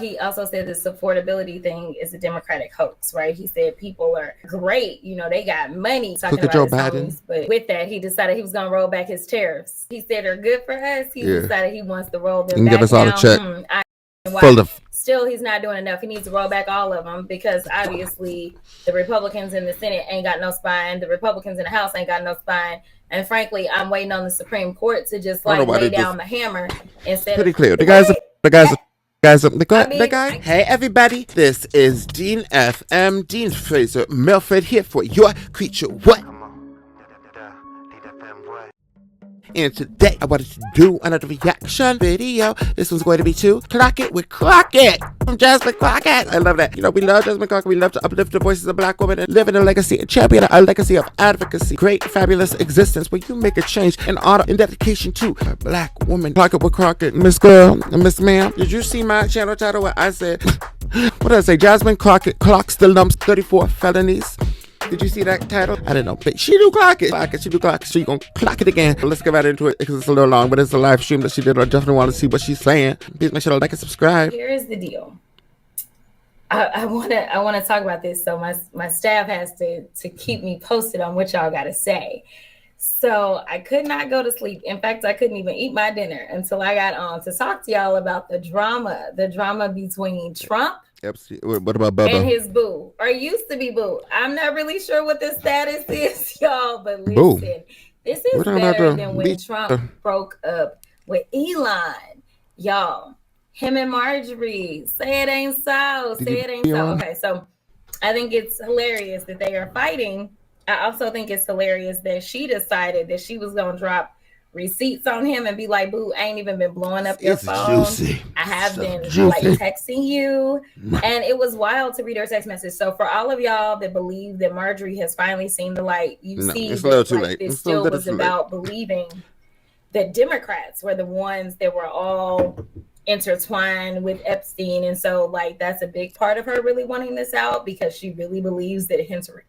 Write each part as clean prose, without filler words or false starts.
He also said this affordability thing is a Democratic hoax, right? He said people are great, they got money. Talking Look at about Joe his Biden. homies, but with that, he decided he was going to roll back his tariffs. He said they're good for us. He decided he wants to roll them back. Give us all a check. Full of. Still, he's not doing enough. He needs to roll back all of them because obviously the Republicans in the Senate ain't got no spine. The Republicans in the House ain't got no spine. And frankly, I'm waiting on the Supreme Court to just lay down the hammer instead. Pretty clear. The guys. Hey everybody, this is Dean FM, Dean Fraser Milford here for your creature. What? And today I wanted to do another reaction video. This one's going to be to Clockett with Crockett from Jasmine Crockett. I love that. We love Jasmine Crockett. We love to uplift the voices of Black women and live in a legacy and champion a legacy of advocacy. Great, fabulous existence where you make a change in honor and dedication to a Black woman. Clockett with Crockett. Miss Girl and Miss Ma'am. Did you see my channel title where I said, what did I say? Jasmine Crockett clocks the lumps 34 felonies. Did you see that title? I didn't know, but she do clock it. She do clock it. She gonna clock it again. Let's get right into it because it's a little long, but it's a live stream that she did. I definitely want to see what she's saying. Please make sure to like and subscribe. Here is the deal. I wanna talk about this. So my staff has to keep me posted on what y'all gotta say. So I could not go to sleep. In fact, I couldn't even eat my dinner until I got on to talk to y'all about the drama between Trump. What about Bubba? And his boo, or used to be boo. I'm not really sure what the status is, y'all, but listen, this is better than when Trump broke up with Elon. Y'all, him and Marjorie, say it ain't so, say it ain't so. Okay, so I think it's hilarious that they are fighting. I also think it's hilarious that she decided that she was going to drop receipts on him and be like, boo, I ain't even been blowing up your phone. Juicy. I have been like texting you. And it was wild to read her text message. So for all of y'all that believe that Marjorie has finally seen the light, you see it's a little too late. This still was about believing that Democrats were the ones that were all intertwined with Epstein. And so that's a big part of her really wanting this out because she really believes that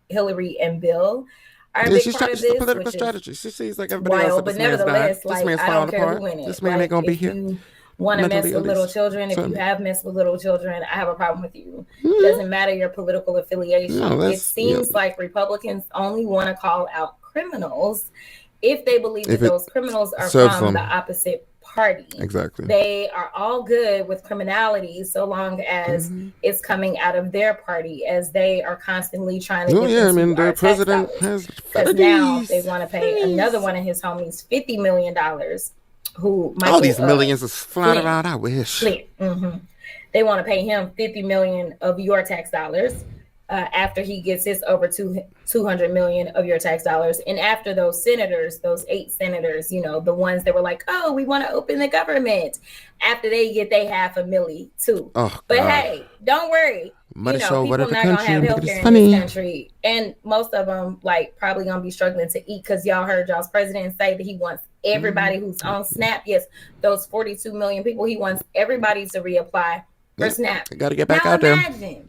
Hillary and Bill are a big part of this, political strategy. She sees like everybody else. But nevertheless, this man's I don't care who in it. This man ain't gonna be here. You want to mess with little children? If you have messed with little children, I have a problem with you. It doesn't matter your political affiliation. It seems like Republicans only want to call out criminals if they believe that those criminals are from the opposite party. Exactly. They are all good with criminality so long as it's coming out of their party, as they are constantly trying to get the president has because now they want to pay another one of his homies $50 million. Who Michael, all these millions is flying around? I wish. They want to pay him $50 million of your tax dollars. After he gets his over 200 million of your tax dollars. And after those senators, those 8 senators, the ones that were like, oh, we want to open the government. After they get they $500,000 too. But hey, don't worry. People not going to have healthcare in this country. And most of them probably going to be struggling to eat because y'all heard y'all's president say that he wants everybody who's on SNAP. Yes, those 42 million people, he wants everybody to reapply for SNAP. Got to get back out there. Imagine,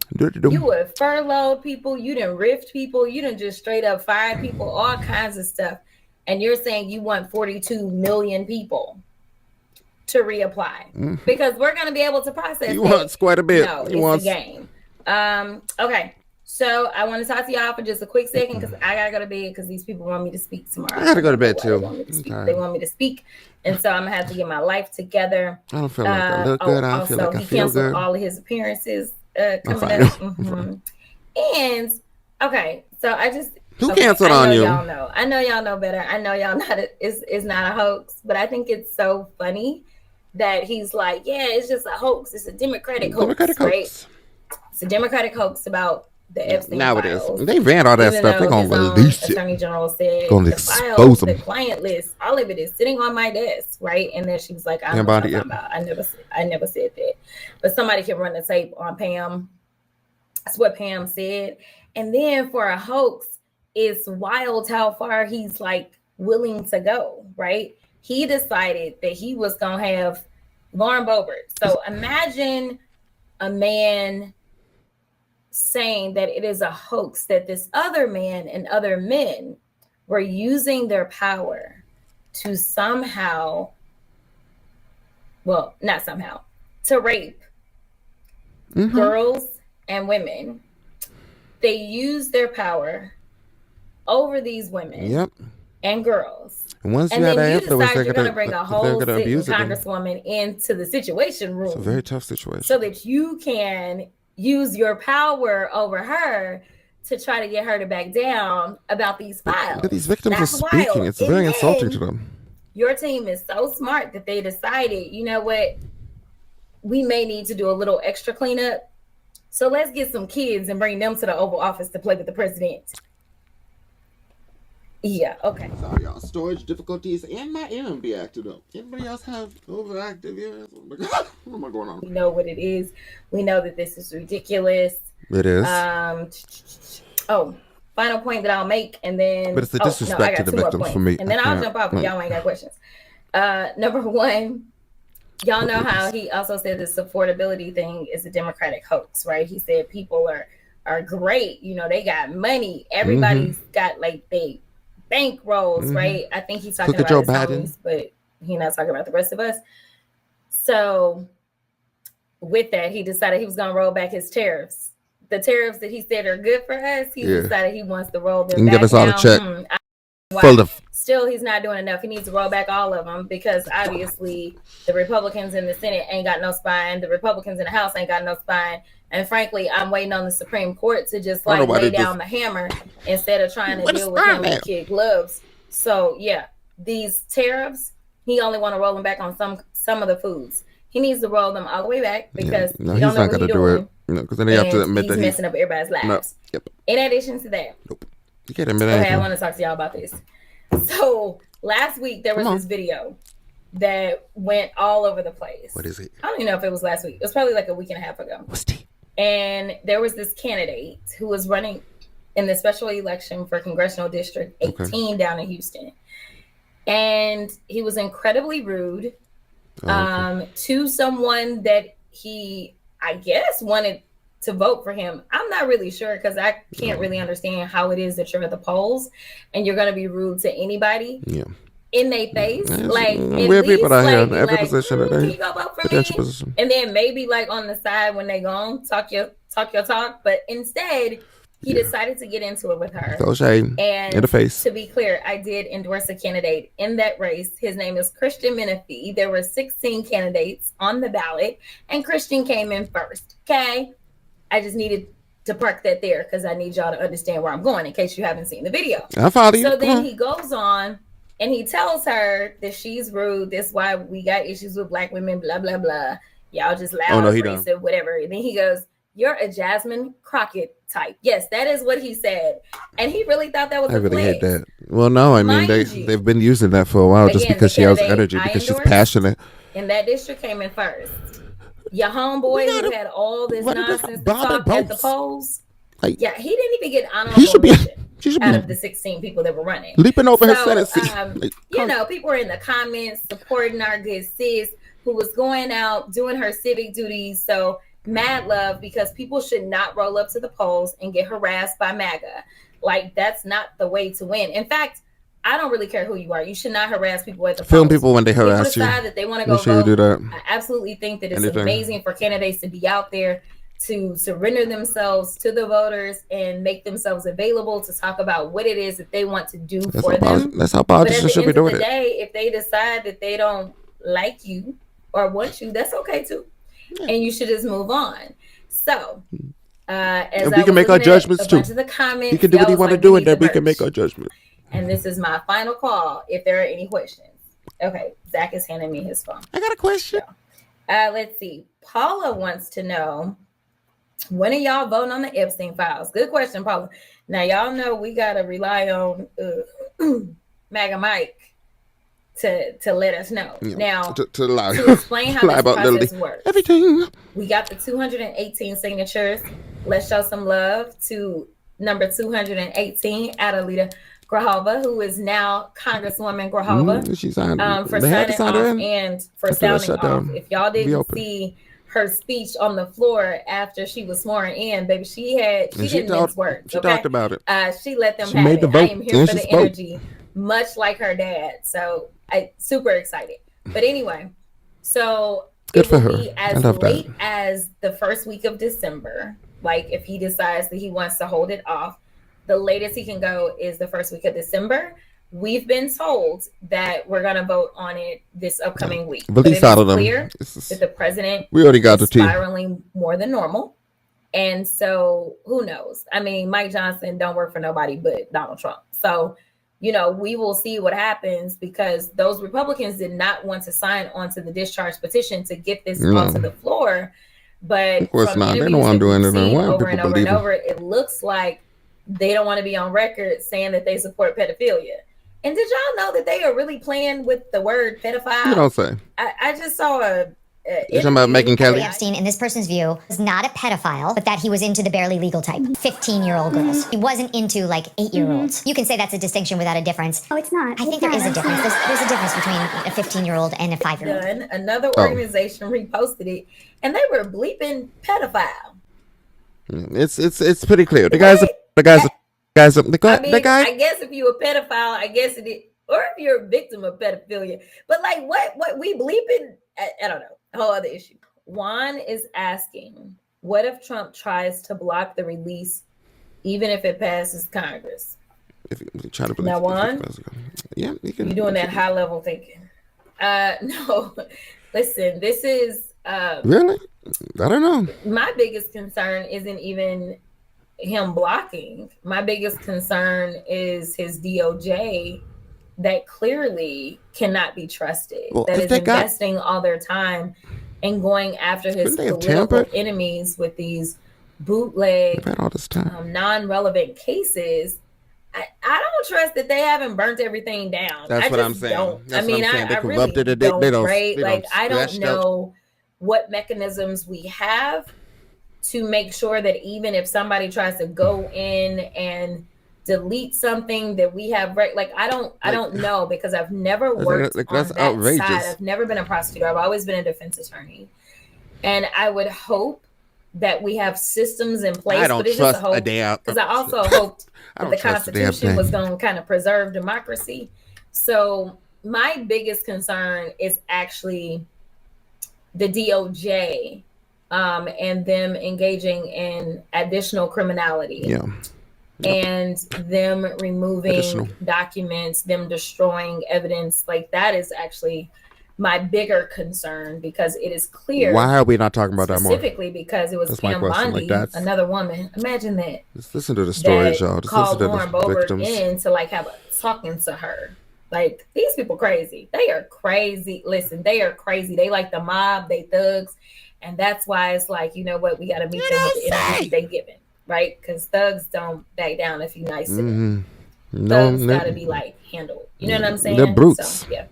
you would furloughed people, you done rift people, you done just straight up fired people, all kinds of stuff. And you're saying you want 42 million people to reapply because we're going to be able to process. You want quite a bit. No, it's a game. Okay. So I want to talk to y'all for just a quick second because I gotta go to bed because these people want me to speak tomorrow. I gotta go to bed too. They want me to speak, and so I'm gonna have to get my life together. I don't feel like I look good. I don't feel like I feel good. He canceled all of his appearances coming up. And okay, so I just who canceled on you? Y'all know. I know y'all know better. I know y'all not. It's not a hoax, but I think it's so funny that he's like, yeah, it's just a hoax. It's a Democratic hoax, right? It's a Democratic hoax about the Epstein nowadays files. They ran all that stuff. They're gonna release it. Attorney General said gonna the expose files, them. the client list, all of it is sitting on my desk, right? And then she was like, I don't know what I'm talking about. I never said that. But somebody can run the tape on Pam. That's what Pam said. And then for a hoax, it's wild how far he's willing to go, right? He decided that he was gonna have Lauren Boebert. So imagine a man saying that it is a hoax that this other man and other men were using their power to to rape girls and women. They use their power over these women and girls. And once and you have then that you influence, decide you're going to bring a whole sitting congresswoman into the situation room. It's a very tough situation. So that you can use your power over her to try to get her to back down about these files. These victims are speaking. Wild. It's very insulting to them. Your team is so smart that they decided, you know what? We may need to do a little extra cleanup. So let's get some kids and bring them to the Oval Office to play with the president. Yeah, okay. Sorry, y'all. Storage difficulties and my MB acted up. Anybody else have overactive ears? Oh my God. What am I going on? We know what it is. We know that this is ridiculous. It is. Final point that I'll make, and then but it's the disrespect to the victims for me. And then I'll jump off if y'all ain't got questions. Number one, y'all know how he also said this affordability thing is a Democratic hoax, right? He said people are great. You know, they got money. Everybody's got like they bankrolls, right? I think he's talking about Joe Biden, but he's not talking about the rest of us. So with that, he decided he was going to roll back his tariffs. The tariffs that he said are good for us, he decided he wants to roll them back. Give us all a check. Still, he's not doing enough. He needs to roll back all of them because obviously the Republicans in the Senate ain't got no spine. The Republicans in the House ain't got no spine. And frankly, I'm waiting on the Supreme Court to just like lay down the hammer instead of trying to deal with him with kid gloves. So yeah, these tariffs, he only want to roll them back on some of the foods. He needs to roll them all the way back because he's not going to do it. No, because then they have to admit that he's messing up everybody's lives. No. In addition to that, you can't admit anything. I want to talk to y'all about this. So last week there was this video that went all over the place. What is it? I don't even know if it was last week. It was probably like a week and a half ago. What's it? And there was this candidate who was running in the special election for Congressional District 18 down in Houston. And he was incredibly rude to someone that he, I guess, wanted to vote for him. I'm not really sure because I can't really understand how it is that you're at the polls and you're going to be rude to anybody in their face. Like, weird people out here in every position that they go vote for me? Position. And then maybe like on the side when they go talk your talk, but instead he decided to get into it with her. DOJ and in the face. To be clear, I did endorse a candidate in that race. His name is Christian Menifee. There were 16 candidates on the ballot, and Christian came in first. Okay, I just needed to park that there because I need y'all to understand where I'm going in case you haven't seen the video. I follow you. So then he goes on and he tells her that she's rude. That's why we got issues with black women. Blah blah blah. Y'all just loud, abrasive, whatever. And then he goes, "You're a Jasmine Crockett type." Yes, that is what he said. And he really thought that was a really flex. hate that. Well, no, I mean, they've been using that for a while just because she has energy, because she's passionate. And that district came in first. Your homeboy who had all this nonsense to talk at the polls. Like, yeah, he didn't even get honorable mention out of the 16 people that were running. Leaping over his Senate seat. You know, people were in the comments supporting our good sis who was going out doing her civic duties. So mad love, because people should not roll up to the polls and get harassed by MAGA. Like, that's not the way to win. In fact, I don't really care who you are. You should not harass people at the Film polls. people when they harass you. Decide that they want to go vote. You do that. I absolutely think that it's amazing for candidates to be out there to surrender themselves to the voters and make themselves available to talk about what it is that they want to do for them. That's how politicians should be doing it. But at the end of the day, if they decide that they don't like you or want you, that's okay too. Yeah. And you should just move on. So, as we can make our judgments too. He can do what he want to do, and then we can make our judgment. And this is my final call if there are any questions. Okay, Zach is handing me his phone. I got a question. Let's see. Paula wants to know, when are y'all voting on the Epstein files? Good question, Paula. Now, y'all know we got to rely on MAGA Mike to let us know. Now, to explain how this process works. Everything. We got the 218 signatures. Let's show some love to number 218, Adelita Grijalva, who is now Congresswoman Grijalva, she signed, for signing off and for sounding off. If y'all didn't see her speech on the floor after she was sworn in, baby, she didn't mince words. She talked about it. She let them have it. I am here for the energy, much like her dad. So I super excited. But anyway, so Good it for will her. be I as love late that. as the first week of December. Like if he decides that he wants to hold it off, the latest he can go is the first week of December. We've been told that we're going to vote on it this upcoming week. But Release it out is of them. clear that the president We already got the is tea. spiraling more than normal. And so who knows? I mean, Mike Johnson don't work for nobody but Donald Trump. So, you know, we will see what happens because those Republicans did not want to sign onto the discharge petition to get this onto the floor. But of course from not. They interviews don't want to do that we've anything. seen Why over people and over believe and it? over, it looks like they don't want to be on record saying that they support pedophilia. And did y'all know that they are really playing with the word pedophile? You don't say. I just saw You're talking about Megyn Kelly? Epstein, in this person's view, was not a pedophile, but that he was into the barely legal type, 15-year-old girls. He wasn't into like 8-year-olds. You can say that's a distinction without a difference. No, it's not. I think there is a difference. There's a difference between a 15-year-old and a 5-year-old. Done. Another organization reposted it, and they were bleeping pedophile. It's pretty clear. The guys. I guess if you're a pedophile, I guess it is, or if you're a victim of pedophilia. But like, what we bleeping? I don't know. A whole other issue. Juan is asking, what if Trump tries to block the release, even if it passes Congress? If you try to believe Now, Juan, yeah, you're doing that high level thinking. No, listen. This is really. I don't know. My biggest concern isn't even him blocking. My biggest concern is his DOJ that clearly cannot be trusted. Well, that is investing all their time and going after his political enemies with these bootleg, all this time. non-relevant cases. I don't trust that they haven't burnt everything down. That's what I'm saying. I mean, I really don't, right? Like, I don't know what mechanisms we have to make sure that even if somebody tries to go in and delete something that we have, like I don't know, because I've never worked on that side. I've never been a prosecutor. I've always been a defense attorney, and I would hope that we have systems in place. I don't trust a damn. Because I also hoped that the Constitution was going to kind of preserve democracy. So my biggest concern is actually the DOJ and them engaging in additional criminality. Yeah. And them removing documents, them destroying evidence. Like, that is actually my bigger concern, because it is clear. Why are we not talking about that more? Specifically because it was Pam Bondi, another woman. Imagine that. Just listen to the stories, y'all. Just called listen to Lauren the Boebert victims. in to like have a talking to her. Like, these people crazy. They are crazy. Listen, they are crazy. They like the mob. They thugs. And that's why it's like, you know what? We got to meet them with the energy they giving. Right? Because thugs don't back down if you nice to them. Thugs got to be like handled. You know what I'm saying? They're brutes. So, yeah.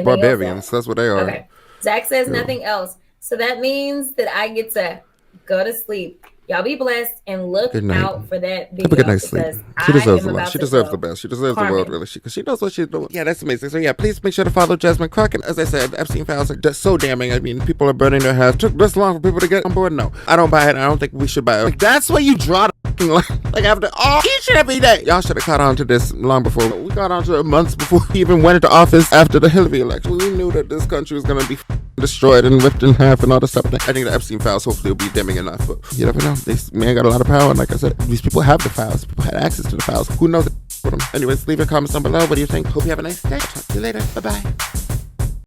Barbarians. That's what they are. Okay. Zach says nothing else. So that means that I get to go to sleep. Y'all be blessed and look out for that video. Have a good night's sleep. She deserves the best. She deserves the best. She deserves the world, really. Because she knows what she's doing. Yeah, that's amazing. So yeah, please make sure to follow Jasmine Crockett. As I said, Epstein files are just so damning. I mean, people are burning their heads. Took this long for people to get on board? No. I don't buy it. I don't think we should buy it. Like, that's why you draw the fucking line. Like, after each and every day. Y'all should have caught on to this long before. We got on to it months before we even went into office after the Hillary election. We knew that this country was going to be destroyed and ripped in half and all this stuff. I think the Epstein files hopefully will be damning enough. But you never know. This man got a lot of power. And like I said, these people have the files. People had access to the files. Who knows with them? Anyways, leave your comments down below. What do you think? Hope you have a nice day. Talk to you later. Bye-bye.